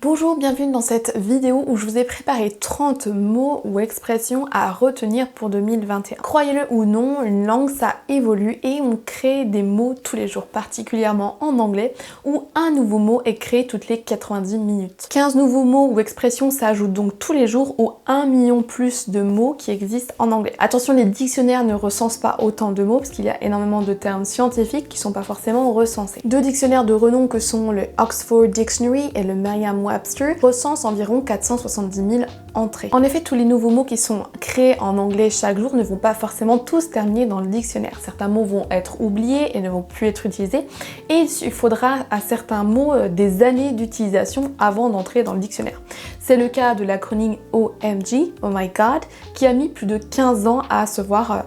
Bonjour, bienvenue dans cette vidéo où je vous ai préparé 30 mots ou expressions à retenir pour 2021. Croyez-le ou non, une langue ça évolue et on crée des mots tous les jours, particulièrement en anglais où un nouveau mot est créé toutes les 90 minutes. 15 nouveaux mots ou expressions s'ajoutent donc tous les jours aux 1 million plus de mots qui existent en anglais. Attention, les dictionnaires ne recensent pas autant de mots parce qu'il y a énormément de termes scientifiques qui sont pas forcément recensés. Deux dictionnaires de renom que sont le Oxford Dictionary et le Merriam-Webster recense environ 470 000 entrées. En effet, tous les nouveaux mots qui sont créés en anglais chaque jour ne vont pas forcément tous terminer dans le dictionnaire. Certains mots vont être oubliés et ne vont plus être utilisés et il faudra à certains mots des années d'utilisation avant d'entrer dans le dictionnaire. C'est le cas de l'acronyme OMG, Oh My God, qui a mis plus de 15 ans à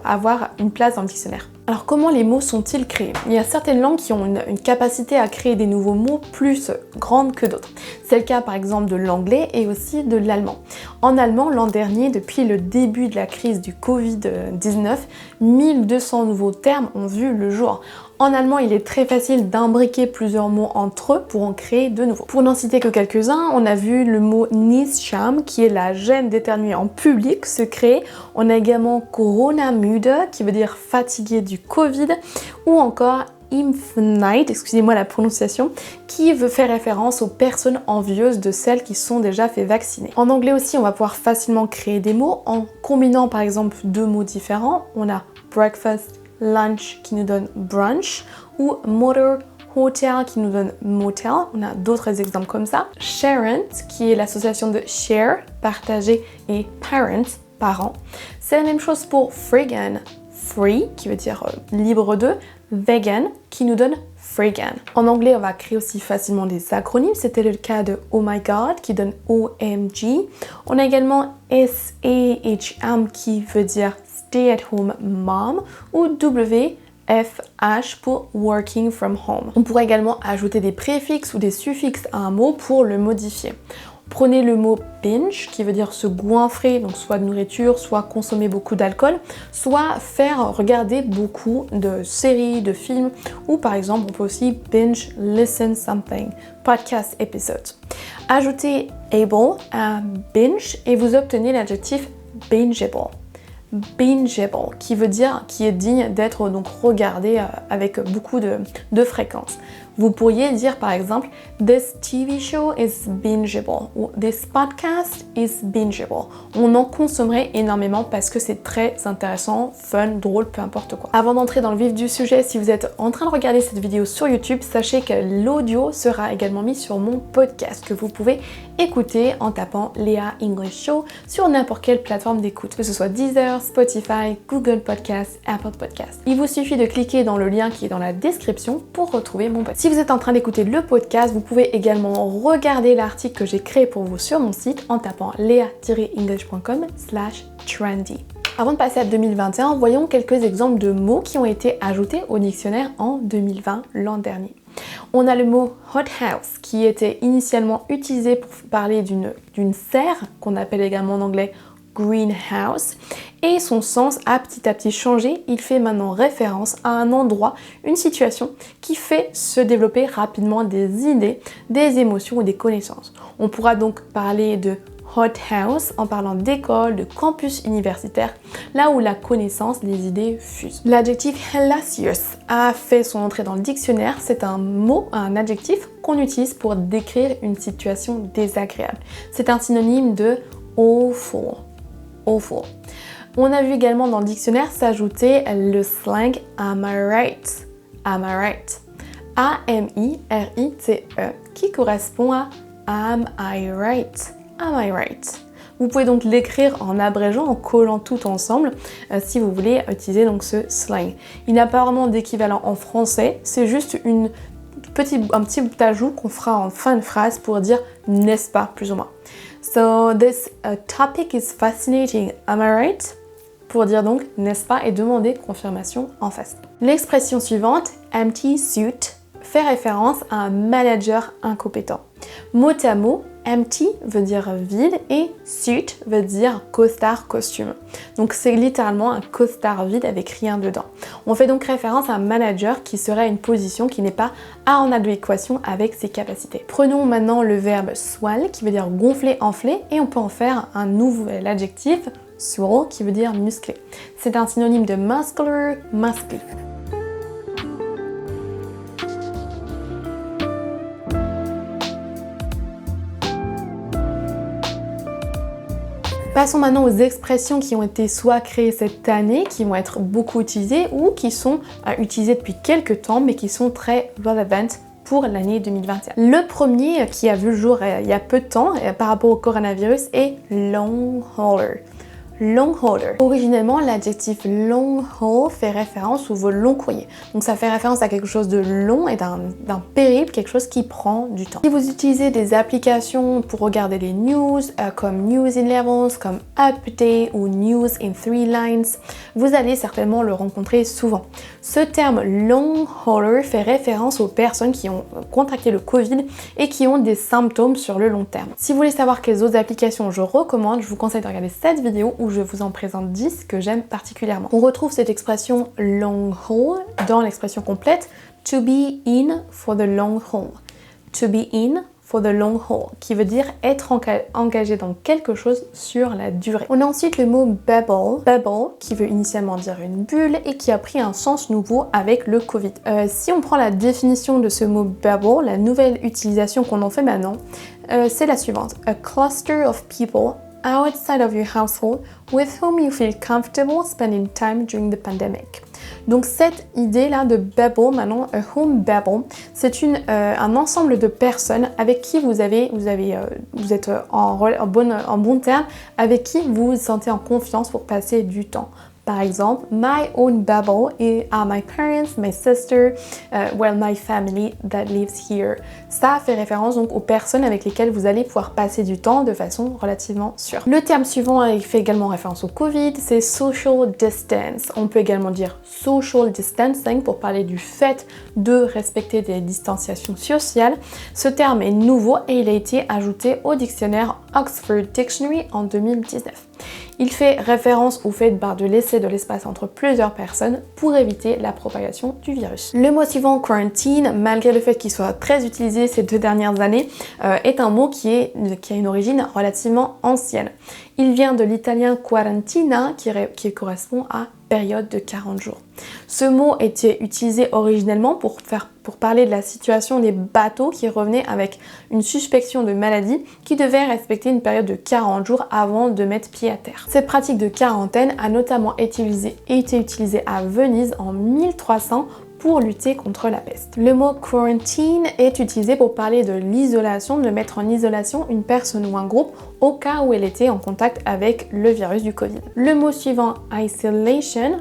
avoir une place dans le dictionnaire. Alors comment les mots sont-ils créés? Il y a certaines langues qui ont une capacité à créer des nouveaux mots plus grande que d'autres. C'est le cas par exemple de l'anglais et aussi de l'allemand. En allemand, l'an dernier, depuis le début de la crise du Covid-19, 1200 nouveaux termes ont vu le jour. En allemand, il est très facile d'imbriquer plusieurs mots entre eux pour en créer de nouveaux. Pour n'en citer que quelques-uns, on a vu le mot Niesscham, qui est la gêne d'éternuer en public, se créer. On a également Corona-müde, qui veut dire fatigué du Covid, ou encore Impfneid, excusez-moi la prononciation, qui veut faire référence aux personnes envieuses de celles qui sont déjà fait vacciner. En anglais aussi, on va pouvoir facilement créer des mots en combinant par exemple deux mots différents. On a breakfast, lunch qui nous donne brunch ou motor, hotel qui nous donne motel. On a d'autres exemples comme ça. Sharent qui est l'association de share, partager, et parent, parents. C'est la même chose pour freegan, free qui veut dire libre de, vegan qui nous donne freegan. En anglais, on va créer aussi facilement des acronymes. C'était le cas de Oh My God qui donne OMG. On a également SAHM qui veut dire Stay at Home Mom ou WFH pour Working from Home. On pourrait également ajouter des préfixes ou des suffixes à un mot pour le modifier. Prenez le mot binge qui veut dire se goinfrer, donc soit de nourriture, soit consommer beaucoup d'alcool, soit faire regarder beaucoup de séries, de films, ou par exemple on peut aussi binge listen something, podcast episode. Ajoutez able à binge et vous obtenez l'adjectif bingeable. Bingeable, qui veut dire qui est digne d'être donc regardé avec beaucoup de fréquence. Vous pourriez dire par exemple This TV show is bingeable ou This podcast is bingeable. On en consommerait énormément parce que c'est très intéressant, fun, drôle, peu importe quoi. Avant d'entrer dans le vif du sujet, si vous êtes en train de regarder cette vidéo sur YouTube, sachez que l'audio sera également mis sur mon podcast que vous pouvez écouter en tapant Léa English Show sur n'importe quelle plateforme d'écoute, que ce soit Deezer, Spotify, Google Podcast, Apple Podcast. Il vous suffit de cliquer dans le lien qui est dans la description pour retrouver mon podcast. Si vous êtes en train d'écouter le podcast, vous pouvez également regarder l'article que j'ai créé pour vous sur mon site en tapant lea-english.com/trendy. Avant de passer à 2021, voyons quelques exemples de mots qui ont été ajoutés au dictionnaire en 2020, l'an dernier. On a le mot hothouse qui était initialement utilisé pour parler d'une serre qu'on appelle également en anglais greenhouse et son sens a petit à petit changé. Il fait maintenant référence à un endroit, une situation qui fait se développer rapidement des idées, des émotions ou des connaissances. On pourra donc parler de hothouse en parlant d'école, de campus universitaire, là où la connaissance, les idées fusent. L'adjectif hellacious a fait son entrée dans le dictionnaire. C'est un mot, un adjectif qu'on utilise pour décrire une situation désagréable. C'est un synonyme de awful. Awful. On a vu également dans le dictionnaire s'ajouter le slang am I right? Am I right? A-M-I-R-I-T-E qui correspond à am I right? Am I right? Vous pouvez donc l'écrire en abrégeant, en collant tout ensemble si vous voulez utiliser donc ce slang. Il n'a pas vraiment d'équivalent en français, c'est juste un petit ajout qu'on fera en fin de phrase pour dire n'est-ce pas plus ou moins. So this topic is fascinating, am I right? Pour dire donc n'est-ce pas et demander confirmation en face. L'expression suivante, empty suit, fait référence à un manager incompétent. Mot à mot, empty veut dire vide et suit veut dire costard, costume. Donc c'est littéralement un costard vide avec rien dedans. On fait donc référence à un manager qui serait à une position qui n'est pas en adéquation avec ses capacités. Prenons maintenant le verbe swell qui veut dire gonfler, enfler et on peut en faire un nouvel adjectif, swole, qui veut dire musclé. C'est un synonyme de muscular, muscly. Passons maintenant aux expressions qui ont été soit créées cette année, qui vont être beaucoup utilisées, ou qui sont utilisées depuis quelques temps, mais qui sont très relevant pour l'année 2021. Le premier qui a vu le jour il y a peu de temps par rapport au coronavirus est long hauler. Long hauler. Originellement, l'adjectif long haul fait référence au vol long courrier. Donc ça fait référence à quelque chose de long et d'un périple, quelque chose qui prend du temps. Si vous utilisez des applications pour regarder les news, comme News in Levels, comme Update ou News in 3 Lines, vous allez certainement le rencontrer souvent. Ce terme long hauler fait référence aux personnes qui ont contracté le Covid et qui ont des symptômes sur le long terme. Si vous voulez savoir quelles autres applications je recommande, je vous conseille de regarder cette vidéo où je vous en présente 10 que j'aime particulièrement. On retrouve cette expression long haul dans l'expression complète to be in for the long haul. To be in for the long haul, qui veut dire être engagé dans quelque chose sur la durée. On a ensuite le mot bubble, bubble, qui veut initialement dire une bulle et qui a pris un sens nouveau avec le Covid. Si on prend la définition de ce mot bubble, la nouvelle utilisation qu'on en fait maintenant, c'est la suivante. A cluster of people outside of your household with whom you feel comfortable spending time during the pandemic. Donc cette idée-là de bubble, maintenant, a home bubble, c'est un ensemble de personnes avec qui vous êtes en bon terme, avec qui vous vous sentez en confiance pour passer du temps. Par exemple, my own bubble are my parents, my sister, my family that lives here. Ça fait référence donc aux personnes avec lesquelles vous allez pouvoir passer du temps de façon relativement sûre. Le terme suivant fait également référence au Covid, c'est social distance. On peut également dire social distancing pour parler du fait de respecter des distanciations sociales. Ce terme est nouveau et il a été ajouté au dictionnaire Oxford Dictionary en 2019. Il fait référence au fait de laisser de l'espace entre plusieurs personnes pour éviter la propagation du virus. Le mot suivant, quarantine, malgré le fait qu'il soit très utilisé ces 2 dernières années, est un mot qui a une origine relativement ancienne. Il vient de l'italien quarantina qui correspond à période de 40 jours. Ce mot était utilisé originellement pour parler de la situation des bateaux qui revenaient avec une suspicion de maladie qui devaient respecter une période de 40 jours avant de mettre pied à terre. Cette pratique de quarantaine a notamment été utilisée à Venise en 1300 pour lutter contre la peste. Le mot quarantine est utilisé pour parler de l'isolation, de mettre en isolation une personne ou un groupe au cas où elle était en contact avec le virus du Covid. Le mot suivant, isolation,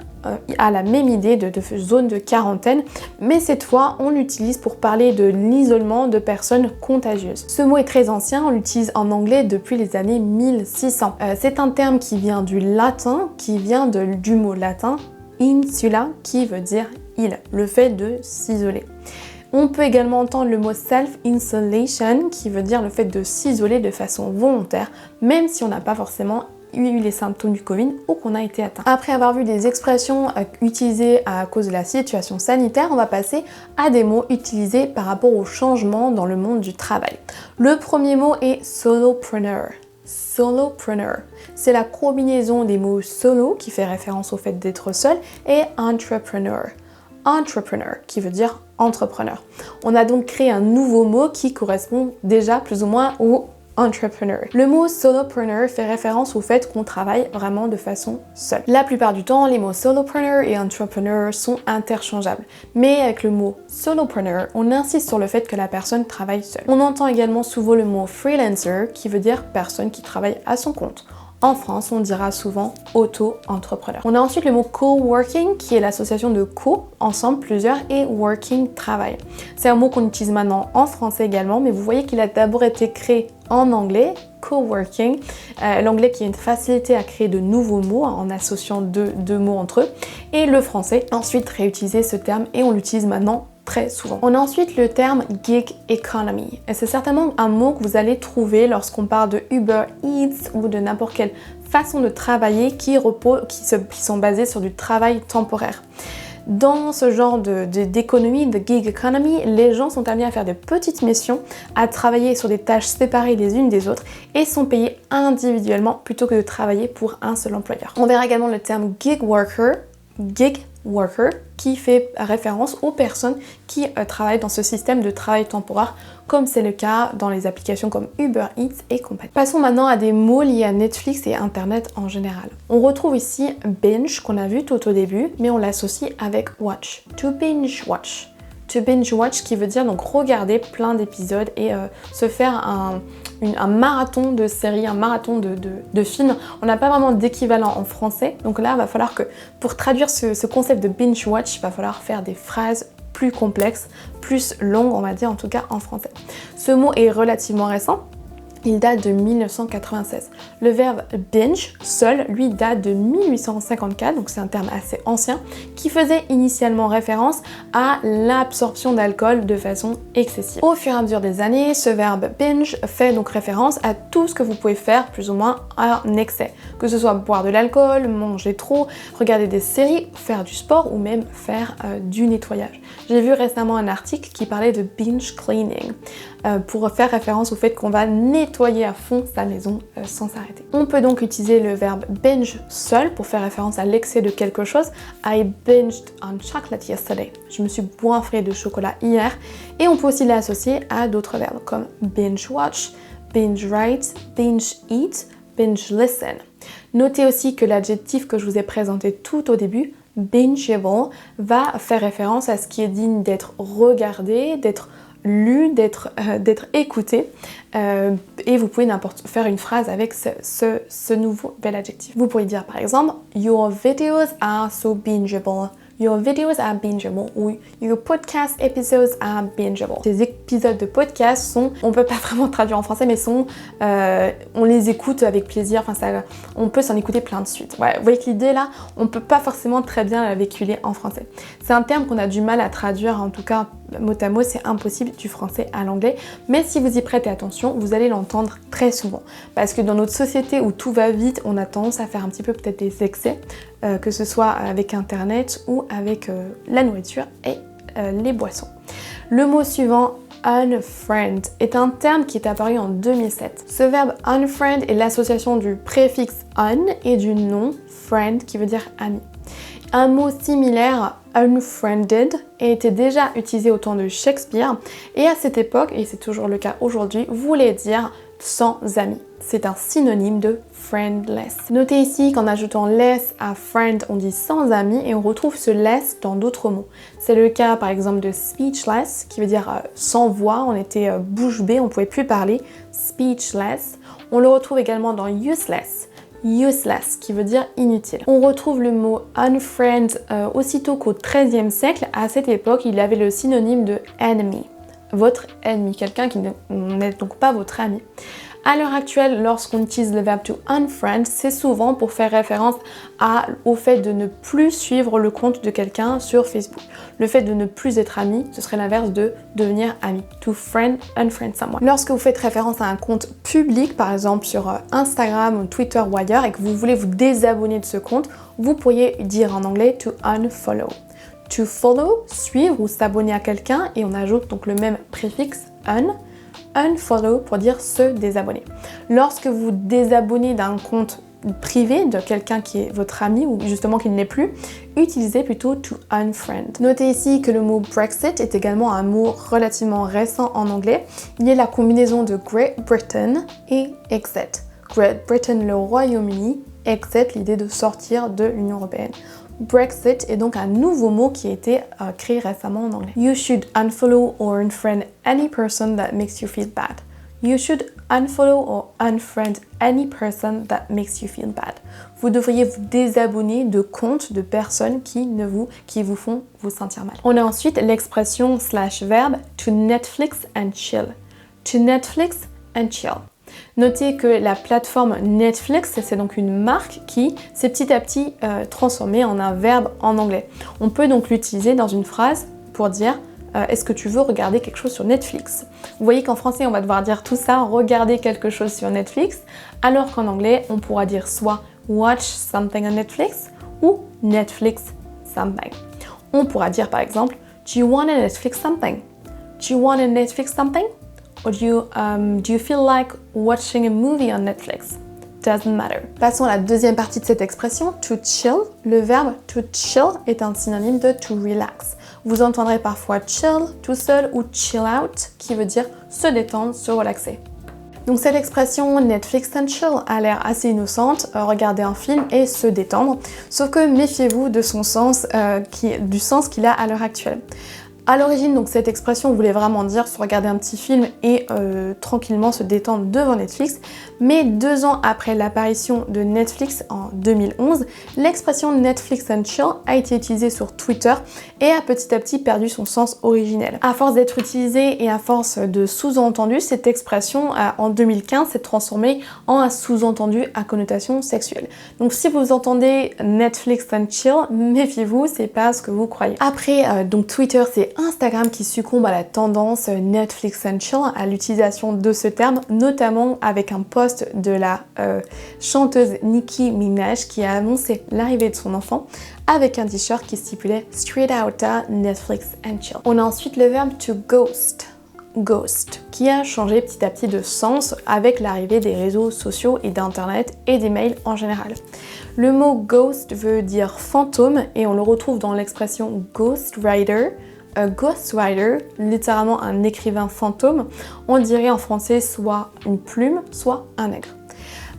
a la même idée de zone de quarantaine, mais cette fois on l'utilise pour parler de l'isolement de personnes contagieuses. Ce mot est très ancien, on l'utilise en anglais depuis les années 1600. C'est un terme qui vient du latin, qui vient du mot latin insula, qui veut dire île, le fait de s'isoler. On peut également entendre le mot self-insolation, qui veut dire le fait de s'isoler de façon volontaire, même si on n'a pas forcément eu les symptômes du Covid ou qu'on a été atteint. Après avoir vu des expressions utilisées à cause de la situation sanitaire, on va passer à des mots utilisés par rapport aux changements dans le monde du travail. Le premier mot est solopreneur. Solopreneur. C'est la combinaison des mots solo, qui fait référence au fait d'être seul, et entrepreneur. Entrepreneur, qui veut dire entrepreneur. On a donc créé un nouveau mot qui correspond déjà plus ou moins au entrepreneur. Le mot solopreneur fait référence au fait qu'on travaille vraiment de façon seule. La plupart du temps, les mots solopreneur et entrepreneur sont interchangeables. Mais avec le mot solopreneur, on insiste sur le fait que la personne travaille seule. On entend également souvent le mot freelancer, qui veut dire personne qui travaille à son compte. En France, on dira souvent auto-entrepreneur. On a ensuite le mot coworking, qui est l'association de co, ensemble plusieurs, et working, travail. C'est un mot qu'on utilise maintenant en français également, mais vous voyez qu'il a d'abord été créé en anglais, coworking, l'anglais qui a une facilité à créer de nouveaux mots en associant deux mots entre eux, et le français ensuite réutilisé ce terme et on l'utilise maintenant très souvent. On a ensuite le terme gig economy et c'est certainement un mot que vous allez trouver lorsqu'on parle de Uber Eats ou de n'importe quelle façon de travailler qui sont basées sur du travail temporaire. Dans ce genre d'économie, de gig economy, les gens sont amenés à faire des petites missions, à travailler sur des tâches séparées les unes des autres et sont payés individuellement plutôt que de travailler pour un seul employeur. On verra également le terme gig worker qui fait référence aux personnes qui travaillent dans ce système de travail temporaire comme c'est le cas dans les applications comme Uber Eats et compagnie. Passons maintenant à des mots liés à Netflix et Internet en général. On retrouve ici binge qu'on a vu tout au début mais on l'associe avec watch. To binge watch. To binge watch qui veut dire donc regarder plein d'épisodes et se faire un marathon de séries, un marathon de films. On n'a pas vraiment d'équivalent en français, donc là il va falloir que pour traduire ce concept de binge watch, il va falloir faire des phrases plus complexes, plus longues on va dire en tout cas en français. Ce mot est relativement récent. Il date de 1996. Le verbe binge, seul, lui date de 1854, donc c'est un terme assez ancien, qui faisait initialement référence à l'absorption d'alcool de façon excessive. Au fur et à mesure des années, ce verbe binge fait donc référence à tout ce que vous pouvez faire plus ou moins en excès. Que ce soit boire de l'alcool, manger trop, regarder des séries, faire du sport ou même faire du nettoyage. J'ai vu récemment un article qui parlait de binge cleaning. Pour faire référence au fait qu'on va nettoyer à fond sa maison sans s'arrêter. On peut donc utiliser le verbe binge seul pour faire référence à l'excès de quelque chose. I binged on chocolate yesterday. Je me suis goinfré de chocolat hier. Et on peut aussi l'associer à d'autres verbes comme binge watch, binge write, binge eat, binge listen. Notez aussi que l'adjectif que je vous ai présenté tout au début, bingeable, va faire référence à ce qui est digne d'être regardé, d'être lu, d'être écouté et vous pouvez faire une phrase avec ce nouveau bel adjectif. Vous pourriez dire par exemple your videos are so bingeable. Your videos are bingeable ou your podcast episodes are bingeable. Ces épisodes de podcast sont, on peut pas vraiment traduire en français, mais on les écoute avec plaisir. Enfin, on peut s'en écouter plein de suite. Ouais, vous voyez que l'idée là, on peut pas forcément très bien la véhiculer en français. C'est un terme qu'on a du mal à traduire, en tout cas mot à mot, c'est impossible du français à l'anglais. Mais si vous y prêtez attention, vous allez l'entendre très souvent. Parce que dans notre société où tout va vite, on a tendance à faire un petit peu peut-être des excès, que ce soit avec Internet ou avec la nourriture et les boissons. Le mot suivant, unfriend, est un terme qui est apparu en 2007. Ce verbe unfriend est l'association du préfixe un et du nom friend qui veut dire ami. Un mot similaire, unfriended, était déjà utilisé au temps de Shakespeare et à cette époque, et c'est toujours le cas aujourd'hui, voulait dire sans amis. C'est un synonyme de friendless. Notez ici qu'en ajoutant less à friend, on dit sans amis et on retrouve ce less dans d'autres mots. C'est le cas par exemple de speechless, qui veut dire sans voix, on était bouche bée, on ne pouvait plus parler, speechless. On le retrouve également dans useless. Useless, qui veut dire inutile. On retrouve le mot unfriend aussitôt qu'au XIIIe siècle. À cette époque, il avait le synonyme de enemy. Votre ennemi, quelqu'un qui n'est donc pas votre ami. À l'heure actuelle, lorsqu'on utilise le verbe to unfriend, c'est souvent pour faire référence au fait de ne plus suivre le compte de quelqu'un sur Facebook. Le fait de ne plus être ami, ce serait l'inverse de devenir ami. To unfriend someone. Lorsque vous faites référence à un compte public, par exemple sur Instagram ou Twitter ou ailleurs, et que vous voulez vous désabonner de ce compte, vous pourriez dire en anglais to unfollow. To follow, suivre ou s'abonner à quelqu'un, et on ajoute donc le même préfixe unfollow pour dire se désabonner. Lorsque vous désabonnez d'un compte privé de quelqu'un qui est votre ami ou justement qui ne l'est plus, utilisez plutôt to unfriend. Notez ici que le mot Brexit est également un mot relativement récent en anglais. Il est la combinaison de Great Britain et exit. Great Britain, le Royaume-Uni, exit, l'idée de sortir de l'Union européenne. Brexit est donc un nouveau mot qui a été créé récemment en anglais. You should unfollow or unfriend any person that makes you feel bad. You should unfollow or unfriend any person that makes you feel bad. Vous devriez vous désabonner de comptes de personnes qui vous font vous sentir mal. On a ensuite l'expression /verbe to Netflix and chill. To Netflix and chill. Notez que la plateforme Netflix, c'est donc une marque qui s'est petit à petit transformée en un verbe en anglais. On peut donc l'utiliser dans une phrase pour dire est-ce que tu veux regarder quelque chose sur Netflix? Vous voyez qu'en français, on va devoir dire tout ça, regarder quelque chose sur Netflix, alors qu'en anglais, on pourra dire soit watch something on Netflix ou Netflix something. On pourra dire par exemple, do you want to Netflix something? Do you want to Netflix something? Or do you feel like watching a movie on Netflix? Doesn't matter. Passons à la deuxième partie de cette expression, to chill. Le verbe to chill est un synonyme de to relax. Vous entendrez parfois chill tout seul ou chill out qui veut dire se détendre, se relaxer. Donc cette expression Netflix and chill a l'air assez innocente, regarder un film et se détendre, sauf que méfiez-vous de son sens, du sens qu'il a à l'heure actuelle. À l'origine, donc cette expression voulait vraiment dire se regarder un petit film et tranquillement se détendre devant Netflix, mais 2 ans après l'apparition de Netflix en 2011, l'expression Netflix and chill a été utilisée sur Twitter et a petit à petit perdu son sens originel. À force d'être utilisée et à force de sous-entendus, cette expression en 2015 s'est transformée en un sous-entendu à connotation sexuelle. Donc si vous entendez Netflix and chill, méfiez-vous, c'est pas ce que vous croyez. Après, donc Twitter, c'est Instagram qui succombe à la tendance Netflix and chill, à l'utilisation de ce terme, notamment avec un post de la chanteuse Nicki Minaj qui a annoncé l'arrivée de son enfant avec un t-shirt qui stipulait Straight Outta Netflix and chill. On a ensuite le verbe to ghost. Ghost, qui a changé petit à petit de sens avec l'arrivée des réseaux sociaux et d'internet et des mails en général. Le mot ghost veut dire fantôme et on le retrouve dans l'expression ghostwriter. Ghostwriter, littéralement un écrivain fantôme, on dirait en français soit une plume, soit un nègre.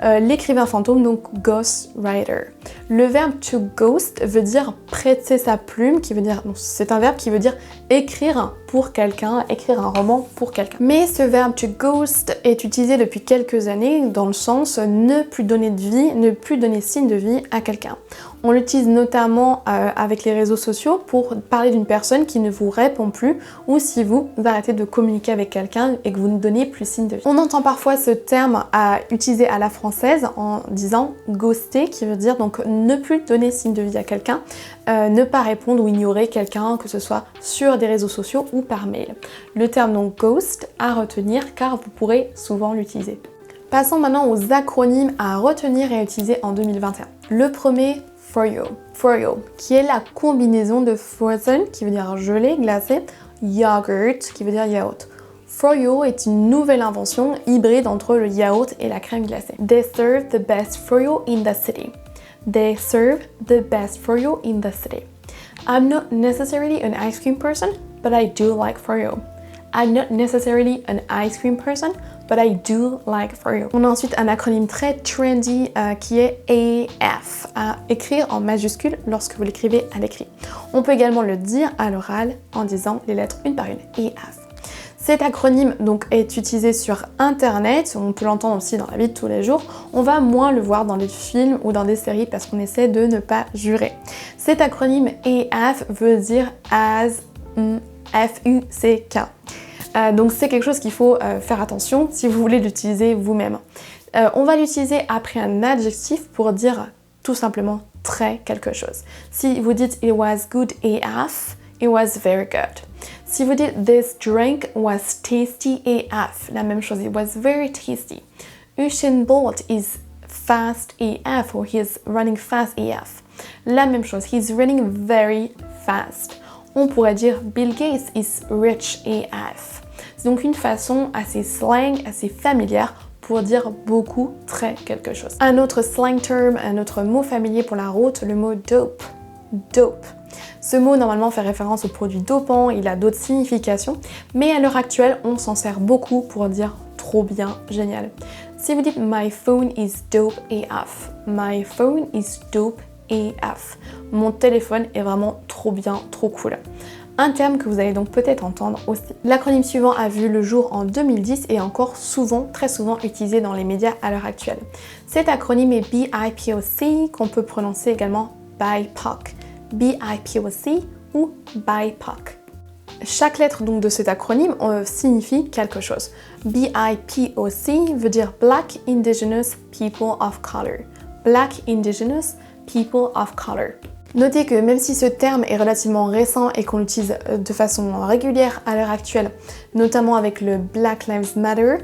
L'écrivain fantôme, donc ghostwriter. Le verbe to ghost veut dire prêter sa plume, qui veut dire, c'est un verbe qui veut dire écrire pour quelqu'un, écrire un roman pour quelqu'un. Mais ce verbe to ghost est utilisé depuis quelques années dans le sens ne plus donner de vie, ne plus donner signe de vie à quelqu'un. On l'utilise notamment avec les réseaux sociaux pour parler d'une personne qui ne vous répond plus ou si vous arrêtez de communiquer avec quelqu'un et que vous ne donnez plus signe de vie. On entend parfois ce terme utilisé à la française en disant ghoster qui veut dire donc ne plus donner signe de vie à quelqu'un, ne pas répondre ou ignorer quelqu'un que ce soit sur des réseaux sociaux ou par mail. Le terme donc ghost à retenir car vous pourrez souvent l'utiliser. Passons maintenant aux acronymes à retenir et à utiliser en 2021. Le premier, Froyo, qui est la combinaison de frozen, qui veut dire gelé, glacé, yogurt, qui veut dire yaourt. Froyo est une nouvelle invention hybride entre le yaourt et la crème glacée. They serve the best froyo in the city. They serve the best froyo in the city. I'm not necessarily an ice cream person, but I do like froyo. I'm not necessarily an ice cream person, but I do like froyo. On a ensuite un acronyme très trendy qui est AF, à écrire en majuscule lorsque vous l'écrivez à l'écrit. On peut également le dire à l'oral en disant les lettres une par une, AF. Cet acronyme donc est utilisé sur internet, on peut l'entendre aussi dans la vie de tous les jours, on va moins le voir dans des films ou dans des séries parce qu'on essaie de ne pas jurer. Cet acronyme AF veut dire as, F-U-C-K. Donc c'est quelque chose qu'il faut faire attention si vous voulez l'utiliser vous-même. On va l'utiliser après un adjectif pour dire tout simplement très quelque chose. Si vous dites it was good AF, it was very good. Si vous dites this drink was tasty AF, la même chose, it was very tasty. Usain Bolt is fast AF or he is running fast AF. La même chose, he's running very fast. On pourrait dire Bill Gates is rich AF. C'est donc une façon assez slang, assez familière pour dire beaucoup, très quelque chose. Un autre slang term, un autre mot familier pour la route, le mot dope. Dope. Ce mot normalement fait référence aux produits dopants, il a d'autres significations, mais à l'heure actuelle, on s'en sert beaucoup pour dire trop bien, génial. Si vous dites My phone is dope AF, My phone is dope AF. Mon téléphone est vraiment trop bien, trop cool. Un terme que vous allez donc peut-être entendre aussi. L'acronyme suivant a vu le jour en 2010 et est encore souvent, très souvent utilisé dans les médias à l'heure actuelle. Cet acronyme est BIPOC, qu'on peut prononcer également BIPOC. BIPOC ou BIPOC. Chaque lettre donc de cet acronyme signifie quelque chose. BIPOC veut dire Black Indigenous People of Color. Black Indigenous People of Color. Notez que même si ce terme est relativement récent et qu'on l'utilise de façon régulière à l'heure actuelle, notamment avec le Black Lives Matter,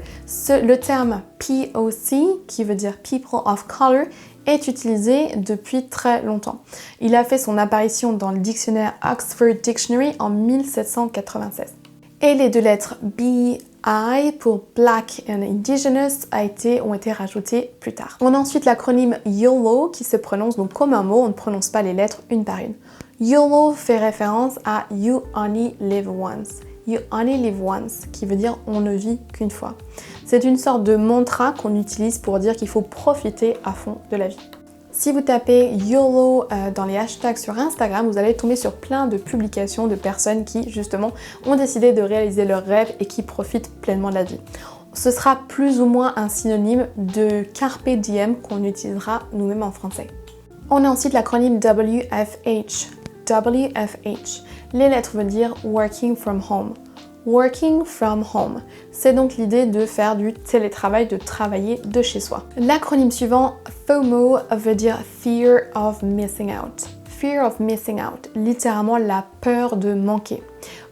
le terme POC, qui veut dire People of Color, est utilisé depuis très longtemps. Il a fait son apparition dans le dictionnaire Oxford Dictionary en 1796. Et les deux lettres BI pour Black and Indigenous ont été rajoutées plus tard. On a ensuite l'acronyme YOLO qui se prononce donc comme un mot, on ne prononce pas les lettres une par une. YOLO fait référence à You Only Live Once. You Only Live Once, qui veut dire on ne vit qu'une fois. C'est une sorte de mantra qu'on utilise pour dire qu'il faut profiter à fond de la vie. Si vous tapez YOLO dans les hashtags sur Instagram, vous allez tomber sur plein de publications de personnes qui justement ont décidé de réaliser leurs rêves et qui profitent pleinement de la vie. Ce sera plus ou moins un synonyme de Carpe Diem qu'on utilisera nous-mêmes en français. On a ensuite l'acronyme WFH. WFH. Les lettres veulent dire Working from Home. Working from home. C'est donc l'idée de faire du télétravail, de travailler de chez soi. L'acronyme suivant, FOMO, veut dire Fear of Missing Out. Fear of Missing Out, littéralement la peur de manquer.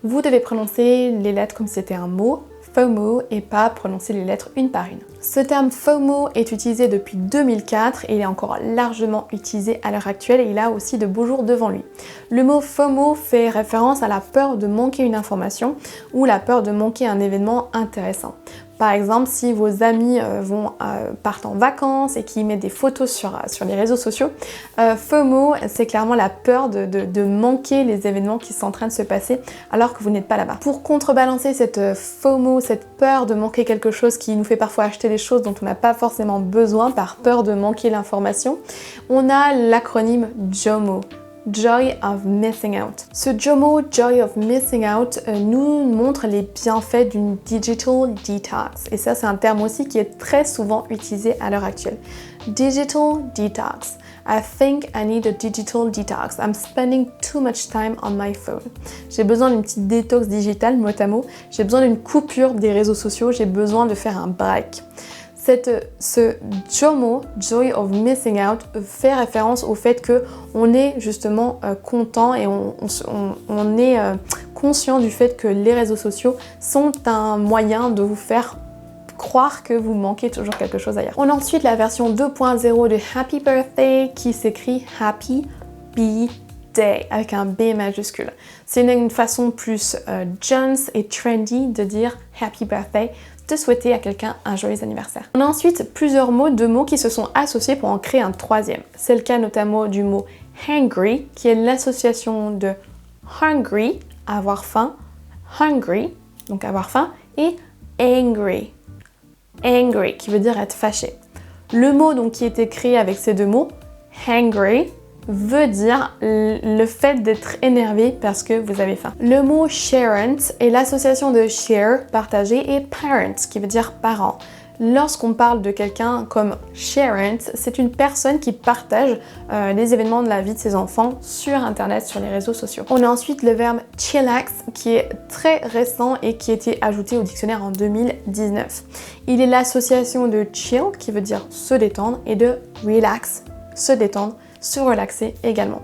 Vous devez prononcer les lettres comme si c'était un mot, FOMO, et pas prononcer les lettres une par une. Ce terme FOMO est utilisé depuis 2004 et il est encore largement utilisé à l'heure actuelle et il a aussi de beaux jours devant lui. Le mot FOMO fait référence à la peur de manquer une information ou la peur de manquer un événement intéressant. Par exemple, si vos amis partent en vacances et qu'ils mettent des photos sur les réseaux sociaux, FOMO, c'est clairement la peur de manquer les événements qui sont en train de se passer alors que vous n'êtes pas là-bas. Pour contrebalancer cette FOMO, cette peur de manquer quelque chose qui nous fait parfois acheter des choses dont on n'a pas forcément besoin par peur de manquer l'information, on a l'acronyme JOMO. Joy of Missing Out. Ce JOMO, Joy of Missing Out, nous montre les bienfaits d'une digital detox. Et ça, c'est un terme aussi qui est très souvent utilisé à l'heure actuelle. Digital detox. I think I need a digital detox. I'm spending too much time on my phone. J'ai besoin d'une petite détox digitale, mot à mot. J'ai besoin d'une coupure des réseaux sociaux. J'ai besoin de faire un break. Ce JOMO, Joy of Missing Out, fait référence au fait qu'on est justement content et on est conscient du fait que les réseaux sociaux sont un moyen de vous faire croire que vous manquez toujours quelque chose ailleurs. On a ensuite la version 2.0 de Happy Birthday qui s'écrit Happy B-Day avec un B majuscule. C'est une façon plus Jones et trendy de dire Happy Birthday, de souhaiter à quelqu'un un joyeux anniversaire. On a ensuite plusieurs mots, deux mots qui se sont associés pour en créer un troisième. C'est le cas notamment du mot hangry, qui est l'association de hungry, avoir faim, hungry, donc avoir faim, et angry, angry, qui veut dire être fâché. Le mot donc qui a été créé avec ces deux mots, hangry, veut dire le fait d'être énervé parce que vous avez faim. Le mot sharent est l'association de share, partager, et parent, qui veut dire parent. Lorsqu'on parle de quelqu'un comme sharent, c'est une personne qui partage les événements de la vie de ses enfants sur internet, sur les réseaux sociaux. On a ensuite le verbe chillax qui est très récent et qui a été ajouté au dictionnaire en 2019. Il est l'association de chill, qui veut dire se détendre, et de relax, se détendre, se relaxer également.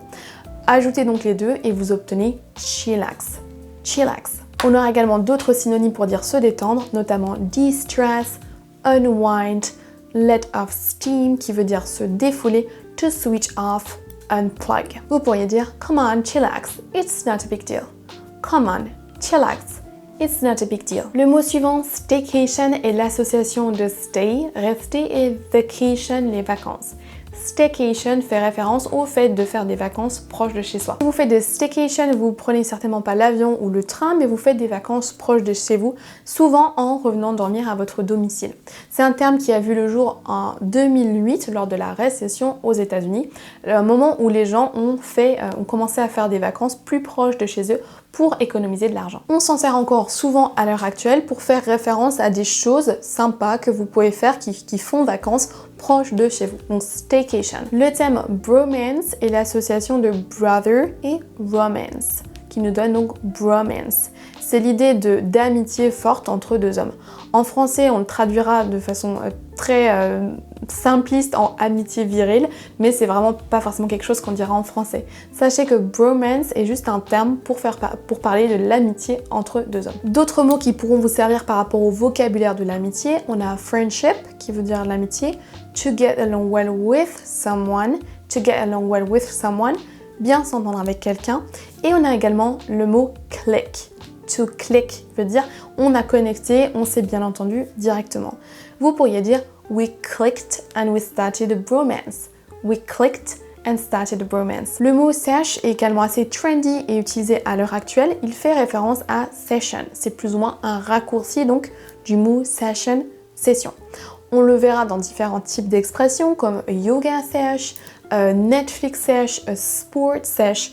Ajoutez donc les deux et vous obtenez chillax. Chillax. On aura également d'autres synonymes pour dire se détendre, notamment de-stress, unwind, let off steam qui veut dire se défouler, to switch off, unplug. Vous pourriez dire come on, chillax, it's not a big deal. Come on, chillax, it's not a big deal. Le mot suivant, staycation, est l'association de stay, rester, et vacation, les vacances. Staycation fait référence au fait de faire des vacances proches de chez soi. Si vous faites des staycations, vous prenez certainement pas l'avion ou le train, mais vous faites des vacances proches de chez vous, souvent en revenant dormir à votre domicile. C'est un terme qui a vu le jour en 2008 lors de la récession aux États-Unis, un moment où les gens ont commencé à faire des vacances plus proches de chez eux pour économiser de l'argent. On s'en sert encore souvent à l'heure actuelle pour faire référence à des choses sympas que vous pouvez faire qui font vacances proches de chez vous. Donc staycation. Le thème bromance est l'association de brother et romance, qui nous donne donc bromance. c'est l'idée d'amitié forte entre deux hommes. En français, on le traduira de façon très simpliste en amitié virile, mais c'est vraiment pas forcément quelque chose qu'on dira en français. Sachez que bromance est juste un terme pour parler de l'amitié entre deux hommes. D'autres mots qui pourront vous servir par rapport au vocabulaire de l'amitié, on a friendship qui veut dire l'amitié, to get along well with someone, bien s'entendre avec quelqu'un, et on a également le mot click. To click veut dire on a connecté, on s'est bien entendu directement. Vous pourriez dire we clicked and we started a bromance. We clicked and started a bromance. Le mot sesh est également assez trendy et utilisé à l'heure actuelle. Il fait référence à session. C'est plus ou moins un raccourci donc du mot session, session. On le verra dans différents types d'expressions comme yoga sesh, Netflix sesh, sport sesh,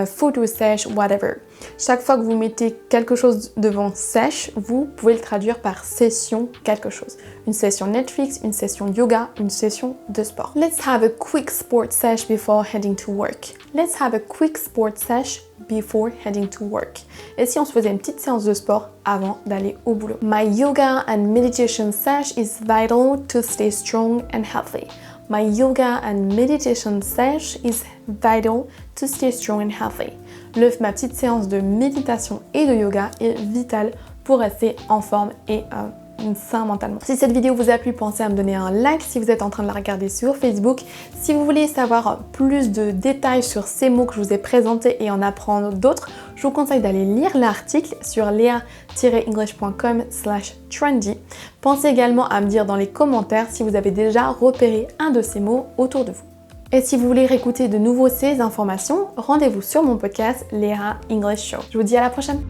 photo sesh, whatever. Chaque fois que vous mettez quelque chose devant sesh, vous pouvez le traduire par session quelque chose. Une session Netflix, une session yoga, une session de sport. Let's have a quick sport sesh before heading to work. Let's have a quick sport sesh before heading to work. Et si on se faisait une petite séance de sport avant d'aller au boulot? My yoga and meditation sesh is vital to stay strong and healthy. My yoga and meditation sesh is vital to stay strong and healthy. Ma petite séance de méditation et de yoga est vitale pour rester en forme et sain mentalement. Si cette vidéo vous a plu, pensez à me donner un like si vous êtes en train de la regarder sur Facebook. Si vous voulez savoir plus de détails sur ces mots que je vous ai présentés et en apprendre d'autres, je vous conseille d'aller lire l'article sur lea-english.com/trendy. Pensez également à me dire dans les commentaires si vous avez déjà repéré un de ces mots autour de vous. Et si vous voulez réécouter de nouveau ces informations, rendez-vous sur mon podcast Lea English Show. Je vous dis à la prochaine!